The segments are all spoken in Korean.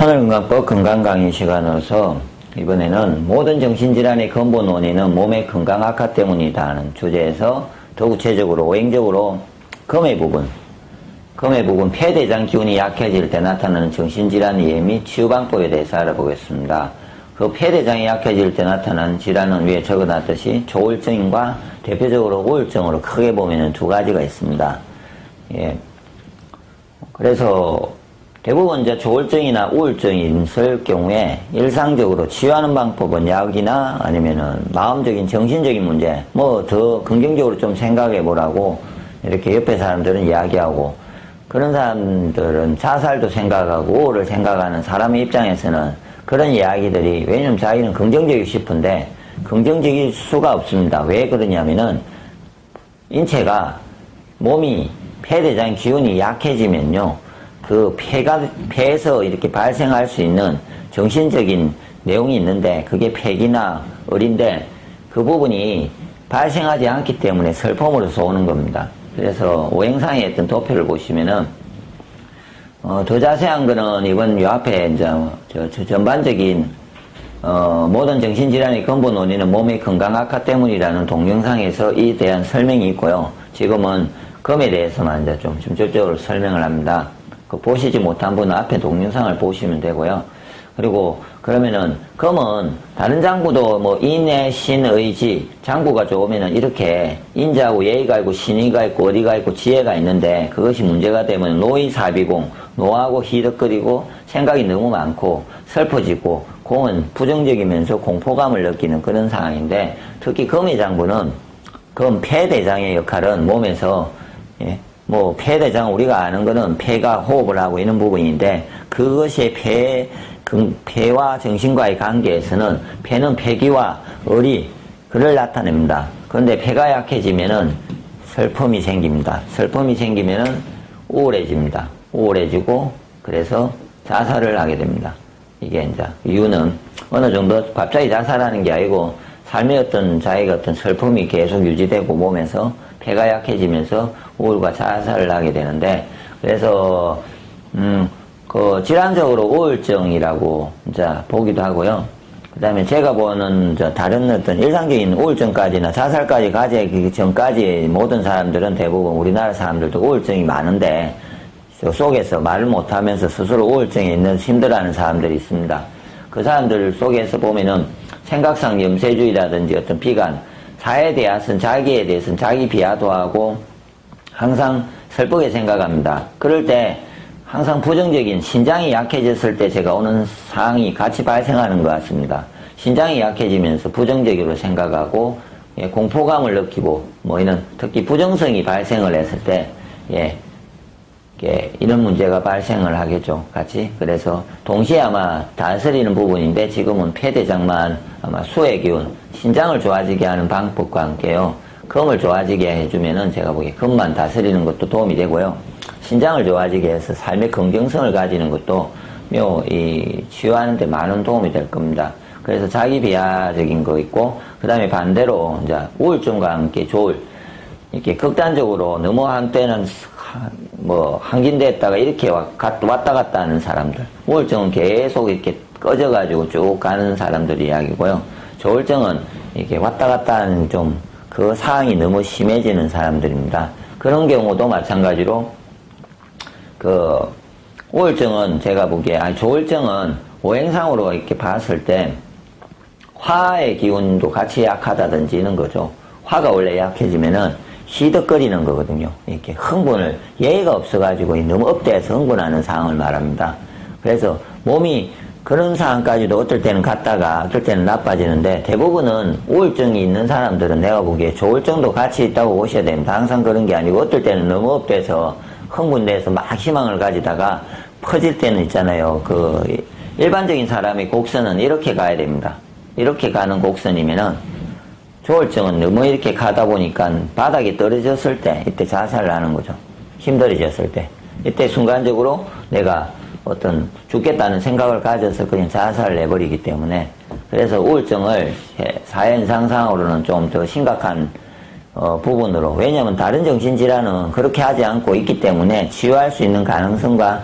하늘건강법 건강강의 시간으로서 이번에는 모든 정신질환의 근본 원인은 몸의 건강 악화 때문이다 하는 주제에서 더 구체적으로 오행적으로 금의 부분 폐대장 기운이 약해질 때 나타나는 정신질환 이해 및 치유방법에 대해서 알아보겠습니다. 그 폐대장이 약해질 때 나타나는 질환은 위에 적어놨듯이 조울증과 대표적으로 우울증으로 크게 보면 두 가지가 있습니다. 예. 그래서 대부분 이제 조울증이나 우울증이 있을 경우에 일상적으로 치유하는 방법은 약이나 아니면은 마음적인 정신적인 문제, 뭐 더 긍정적으로 좀 생각해 보라고 이렇게 옆에 사람들은 이야기하고, 그런 사람들은 자살도 생각하고 우울을 생각하는 사람의 입장에서는 그런 이야기들이, 왜냐면 자기는 긍정적이고 싶은데 긍정적일 수가 없습니다. 왜 그러냐면은 인체가, 몸이 폐대장 기운이 약해지면요, 그 폐에서 이렇게 발생할 수 있는 정신적인 내용이 있는데, 그게 폐기나 을인데 그 부분이 발생하지 않기 때문에 슬픔으로서 오는 겁니다. 그래서 오행상의 어떤 도표를 보시면은 더 자세한 거는 이번 요 앞에 이제 전반적인 모든 정신질환의 근본 원인은 몸의 건강 악화 때문이라는 동영상에서 이에 대한 설명이 있고요. 지금은 금에 대해서만 이제 좀 중점적으로 설명을 합니다. 그 보시지 못한 분은 앞에 동영상을 보시면 되고요. 그리고 그러면은 금은 다른 장구도 뭐 인의 신의지, 장구가 좋으면은 이렇게 인자하고 예의가 있고 신의가 있고 어디가 있고 지혜가 있는데, 그것이 문제가 되면 노이사비공, 노하고 희덕거리고 생각이 너무 많고 슬퍼지고, 공은 부정적이면서 공포감을 느끼는 그런 상황인데, 특히 금의 장구는 금 폐대장의 역할은 몸에서, 예, 뭐 폐대장 우리가 아는 거는 폐가 호흡을 하고 있는 부분인데, 그것이 폐와 정신과의 관계에서는 폐는 폐기와 의리, 그를 나타냅니다. 그런데 폐가 약해지면은 슬픔이 생깁니다. 슬픔이 생기면은 우울해집니다. 우울해지고 그래서 자살을 하게 됩니다. 이게 이제 이유는 어느 정도 갑자기 자살하는 게 아니고 삶의 어떤 자기가 어떤 슬픔이 계속 유지되고 몸에서 폐가 약해지면서 우울과 자살을 하게 되는데, 그래서 그 질환적으로 우울증이라고 이제 보기도 하고요. 그 다음에 제가 보는 다른 어떤 일상적인 우울증까지나 자살까지 가기 전까지 모든 사람들은 대부분 우리나라 사람들도 우울증이 많은데, 저 속에서 말을 못하면서 스스로 우울증에 있는 힘들어하는 사람들이 있습니다. 그 사람들 속에서 보면은 생각상 염세주의라든지 어떤 비관, 자에 대해서는 자기에 대해서는 자기 비하도 하고 항상 슬프게 생각합니다. 그럴 때 항상 부정적인, 신장이 약해졌을 때 제가 오는 상황이 같이 발생하는 것 같습니다. 신장이 약해지면서 부정적으로 생각하고, 예, 공포감을 느끼고, 뭐 이런 특히 부정성이 발생을 했을 때, 예, 이런 문제가 발생을 하겠죠, 같이. 그래서 동시에 아마 다스리는 부분인데, 지금은 폐대장만 아마 수의 기운, 신장을 좋아지게 하는 방법과 함께요, 금을 좋아지게 해주면은 제가 보기에 금만 다스리는 것도 도움이 되고요. 신장을 좋아지게 해서 삶의 긍정성을 가지는 것도 치유하는 데 많은 도움이 될 겁니다. 그래서 자기 비하적인 거 있고, 그 다음에 반대로 이제 우울증과 함께 조울, 이렇게 극단적으로 너무 한때는 뭐 항진됐다가 이렇게 왔다 갔다 하는 사람들, 우울증은 계속 이렇게 꺼져가지고 쭉 가는 사람들 이야기고요. 조울증은 이렇게 왔다 갔다 하는 좀 그 상황이 너무 심해지는 사람들입니다. 그런 경우도 마찬가지로 그 우울증은 제가 보기에, 조울증은 오행상으로 이렇게 봤을 때 화의 기운도 같이 약하다든지 이런 거죠. 화가 원래 약해지면은 희덕거리는 거거든요. 이렇게 흥분을, 예의가 없어가지고 너무 업돼서 흥분하는 상황을 말합니다. 그래서 몸이 그런 상황까지도 어떨 때는 갔다가 어떨 때는 나빠지는데, 대부분은 우울증이 있는 사람들은 내가 보기에 조울증도 같이 있다고 보셔야 됩니다. 항상 그런 게 아니고 어떨 때는 너무 업돼서 흥분돼서 막 희망을 가지다가 퍼질 때는 있잖아요. 그 일반적인 사람의 곡선은 이렇게 가야 됩니다. 이렇게 가는 곡선이면은 조울증은 너무 이렇게 가다 보니까 바닥에 떨어졌을 때, 이때 자살을 하는 거죠. 힘들어졌을 때. 이때 순간적으로 내가 어떤 죽겠다는 생각을 가져서 그냥 자살을 해버리기 때문에, 그래서 우울증을 사현상상으로는 좀 더 심각한 부분으로, 왜냐하면 다른 정신질환은 그렇게 하지 않고 있기 때문에 치유할 수 있는 가능성과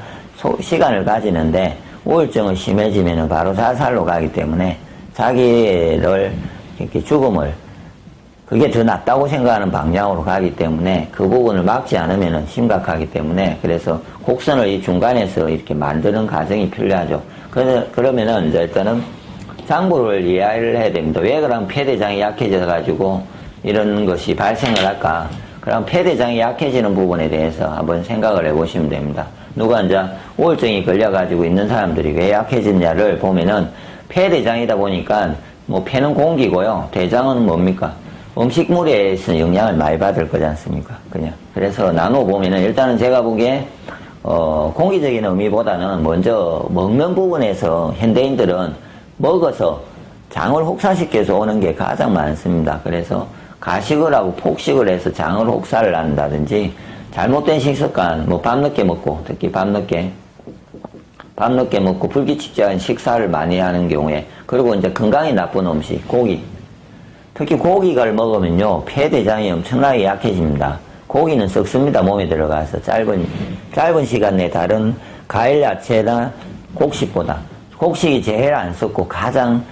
시간을 가지는데, 우울증이 심해지면 바로 자살로 가기 때문에 자기를 이렇게 죽음을 그게 더 낫다고 생각하는 방향으로 가기 때문에 그 부분을 막지 않으면 심각하기 때문에 그래서 곡선을 이 중간에서 이렇게 만드는 과정이 필요하죠. 그러면은 이제 일단은 장부를 이해를 해야 됩니다. 왜 그럼 폐대장이 약해져 가지고 이런 것이 발생을 할까? 그럼 폐대장이 약해지는 부분에 대해서 한번 생각을 해보시면 됩니다. 누가 이제 우울증이 걸려가지고 있는 사람들이 왜 약해졌냐를 보면은 폐대장이다 보니까 뭐 폐는 공기고요. 대장은 뭡니까? 음식물에서 영향을 많이 받을 거지 않습니까? 그냥. 그래서 나눠보면은 일단은 제가 보기에 공기적인 의미보다는 먼저 먹는 부분에서 현대인들은 먹어서 장을 혹사시켜서 오는 게 가장 많습니다. 그래서 가식을 하고 폭식을 해서 장을 혹사를 한다든지 잘못된 식습관, 뭐 밤늦게 먹고, 특히 밤늦게 먹고 불규칙적인 식사를 많이 하는 경우에, 그리고 이제 건강에 나쁜 음식, 고기. 특히 고기를 먹으면요, 폐대장이 엄청나게 약해집니다. 고기는 썩습니다, 몸에 들어가서. 짧은 시간 내에 다른 과일, 야채나 곡식보다. 곡식이 제일 안 썩고 가장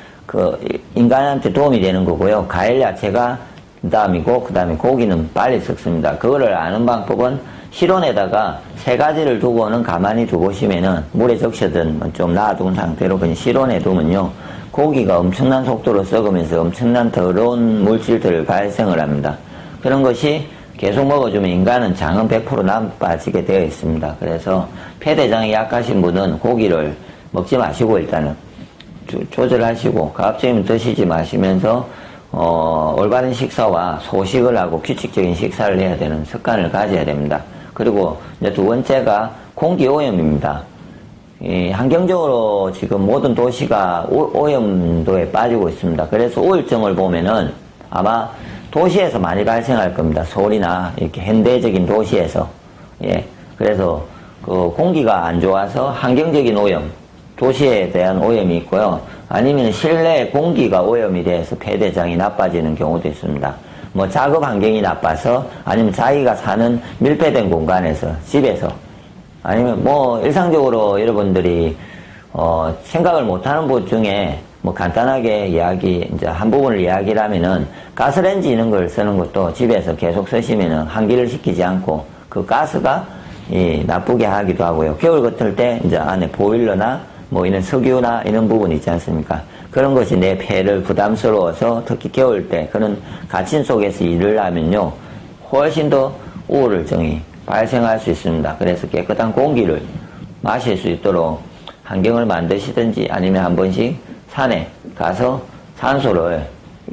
인간한테 도움이 되는 거고요. 과일, 야채가 그 다음에 고기는 빨리 썩습니다. 그거를 아는 방법은 실온에다가 3가지를 두고는 가만히 두고시면은 물에 적셔든 좀 놔둔 상태로 그냥 실온에 두면요. 고기가 엄청난 속도로 썩으면서 엄청난 더러운 물질들을 발생을 합니다. 그런 것이 계속 먹어주면 인간은 장은 100% 나빠지게 되어 있습니다. 그래서 폐대장이 약하신 분은 고기를 먹지 마시고 일단은 조절하시고 가급적이면 드시지 마시면서 올바른 식사와 소식을 하고 규칙적인 식사를 해야 되는 습관을 가져야 됩니다. 그리고 이제 두 번째가 공기오염입니다. 환경적으로 지금 모든 도시가 오염도에 빠지고 있습니다. 그래서 우울증을 보면은 아마 도시에서 많이 발생할 겁니다. 서울이나 이렇게 현대적인 도시에서. 예. 그래서 그 공기가 안 좋아서 환경적인 오염, 도시에 대한 오염이 있고요. 아니면 실내 공기가 오염이 돼서 폐대장이 나빠지는 경우도 있습니다. 뭐 작업 환경이 나빠서 아니면 자기가 사는 밀폐된 공간에서 집에서 아니면 뭐 일상적으로 여러분들이 생각을 못하는 것 중에 뭐 간단하게 이제 한 부분을 이야기를 하면은 가스레인지 이런 걸 쓰는 것도 집에서 계속 쓰시면은 환기를 시키지 않고 그 가스가 나쁘게 하기도 하고요. 겨울 같을 때 이제 안에 보일러나 뭐 이런 석유나 이런 부분 있지 않습니까? 그런 것이 내 폐를 부담스러워서 특히 겨울 때 그런 갇힌 속에서 일을 하면요. 훨씬 더 우울증이 발생할 수 있습니다. 그래서 깨끗한 공기를 마실 수 있도록 환경을 만드시든지 아니면 한 번씩 산에 가서 산소를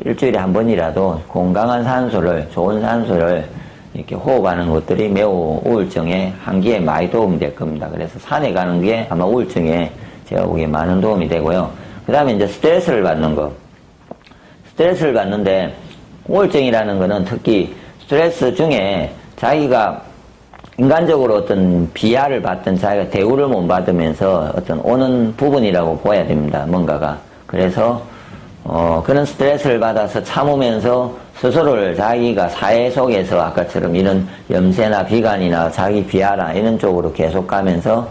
일주일에 한 번이라도 건강한 산소를, 좋은 산소를 이렇게 호흡하는 것들이 매우 우울증의 한기에 많이 도움이 될 겁니다. 그래서 산에 가는 게 아마 우울증에 제가 보기에 많은 도움이 되고요. 그 다음에 이제 스트레스를 받는 거. 스트레스를 받는데 우울증이라는 거는 특히 스트레스 중에 자기가 인간적으로 어떤 비하를 받든 자기가 대우를 못 받으면서 어떤 오는 부분이라고 보아야 됩니다. 뭔가가. 그래서 그런 스트레스를 받아서 참으면서 스스로를 자기가 사회 속에서 아까처럼 이런 염세나 비관이나 자기 비하나 이런 쪽으로 계속 가면서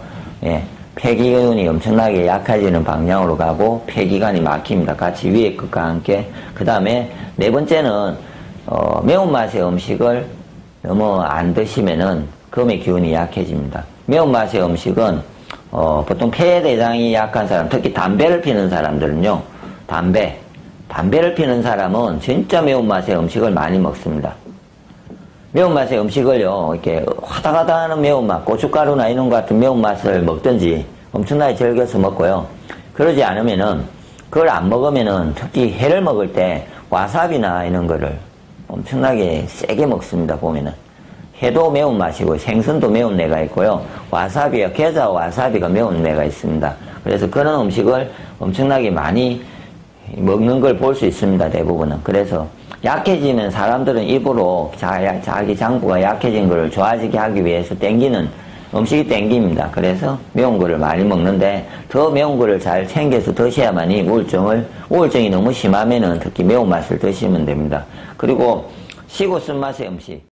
폐기운이 엄청나게 약해지는 방향으로 가고 폐기관이 막힙니다. 같이 위에 것과 함께. 그 다음에 네 번째는 매운맛의 음식을 너무 안 드시면은 금의 기운이 약해집니다. 매운맛의 음식은 보통 폐대장이 약한 사람, 특히 담배를 피는 사람들은요. 담배를 피는 사람은 진짜 매운맛의 음식을 많이 먹습니다. 매운맛의 음식을요, 이렇게 화다하다 하는 매운맛, 고춧가루나 이런 것 같은 매운맛을 먹든지 엄청나게 즐겨서 먹고요. 그러지 않으면은, 그걸 안 먹으면은 특히 회를 먹을 때 와사비나 이런 거를 엄청나게 세게 먹습니다, 보면은. 회도 매운맛이고 생선도 매운 내가 있고요. 와사비와 게자 와사비가 매운 내가 있습니다. 그래서 그런 음식을 엄청나게 많이 먹는 걸 볼 수 있습니다, 대부분은. 그래서 약해지면 사람들은 입으로 자기 장부가 약해진 걸 좋아지게 하기 위해서 땡기는 음식이 땡깁니다. 그래서 매운 거를 많이 먹는데 더 매운 거를 잘 챙겨서 드셔야만이 우울증이 너무 심하면은 특히 매운맛을 드시면 됩니다. 그리고 시고 쓴맛의 음식.